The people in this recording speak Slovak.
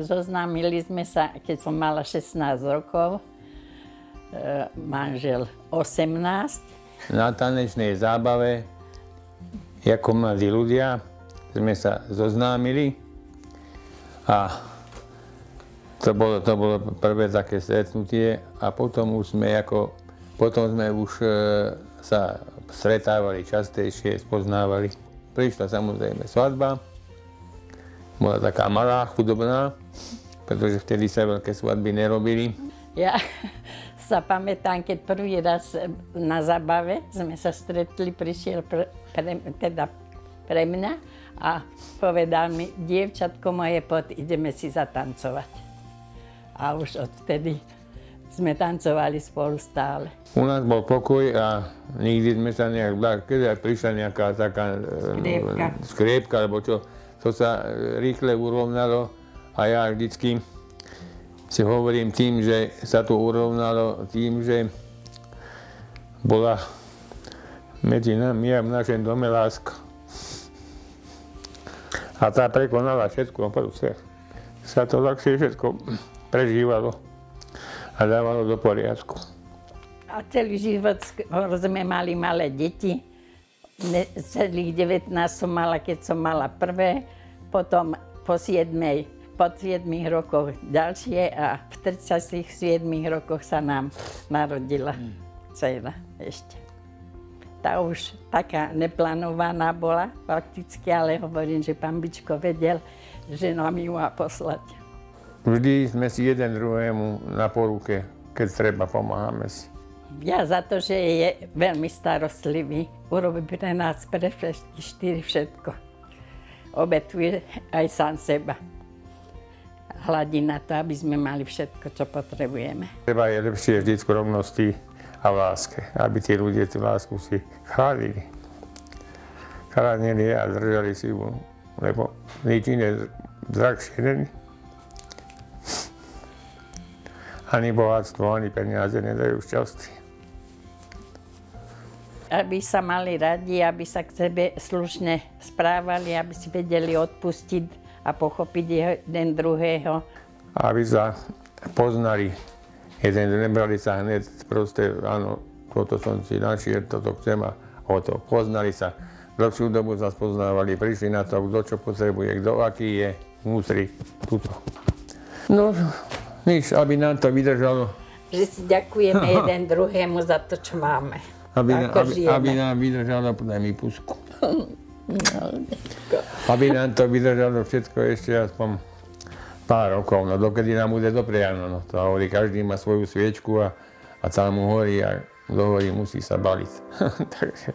Zoznámili sme sa, keď som mala 16 rokov, manžel 18. Na tanečnej zábave, ako mladí ľudia, sme sa zoznámili a to bolo prvé také stretnutie a potom sme už sa stretávali častejšie, spoznávali. Prišla samozrejme svadba, bola taká malá, chudobná, pretože vtedy sa veľké svadby nerobili. Ja sa pamätám, keď prvý raz na zábave sme sa stretli, prišiel pre mňa a povedal mi, dievčatko moje, poď, ideme si zatancovať. A už odvtedy sme tancovali spolu stále. U nás bol pokoj a nikdy sme sa keď prišla nejaká taká skriepka, alebo čo, to sa rýchle urovnalo a ja vždycky si hovorím tým, že sa to urovnalo tým, že bola medzi nami a v našom dome láska. A tá prekonala všetko, sa to ľahšie všetko prežívalo a dávalo do poriadku. A celý život sme mali malé deti. Celých 19 som mala, keď som mala prvé, potom po 7 rokoch ďalšie a v 37 rokoch sa nám narodila dcera ešte. Tá už taká neplánovaná bola fakticky, ale hovorím, že pán Bičko vedel, že nám ju má poslať. Vždy sme si jeden druhému na poruke, keď treba, pomáhame si. Ja za to, že je veľmi starostlivý, urobí pre nás, pre štyri všetko. Obetuje aj sám seba. Hladí na to, aby sme mali všetko, čo potrebujeme. Treba je lepšie vždy v rovnosti a v láske, aby tí ľudia tú lásku si chránili. Chránili a držali si ju, lebo nič iné drahšie není. Ani bohatstvo, ani peniaze nedajú šťastie. Aby sa mali radi, aby sa k sebe slušne správali, aby si vedeli odpustiť a pochopiť jeden druhého. Aby sa poznali. Nebrali sa hneď proste, áno, toto som si našiel, toto chcem a o to. Poznali sa. Dlhšiu dobu sa spoznávali, prišli na to, kto čo potrebuje, kto aký je vnútri, tuto. No, nič, aby nám to vydržalo. Že si ďakujeme jeden druhému za to, čo máme. Aby nám vydržalo, podaj mi pusku. Aby nám to vydržalo všetko ešte aspoň pár rokov, no dokedy nám bude dopriano, no to hovorí, každý má svoju sviečku a tá mu horí a kto horí, musí sa baliť. Takže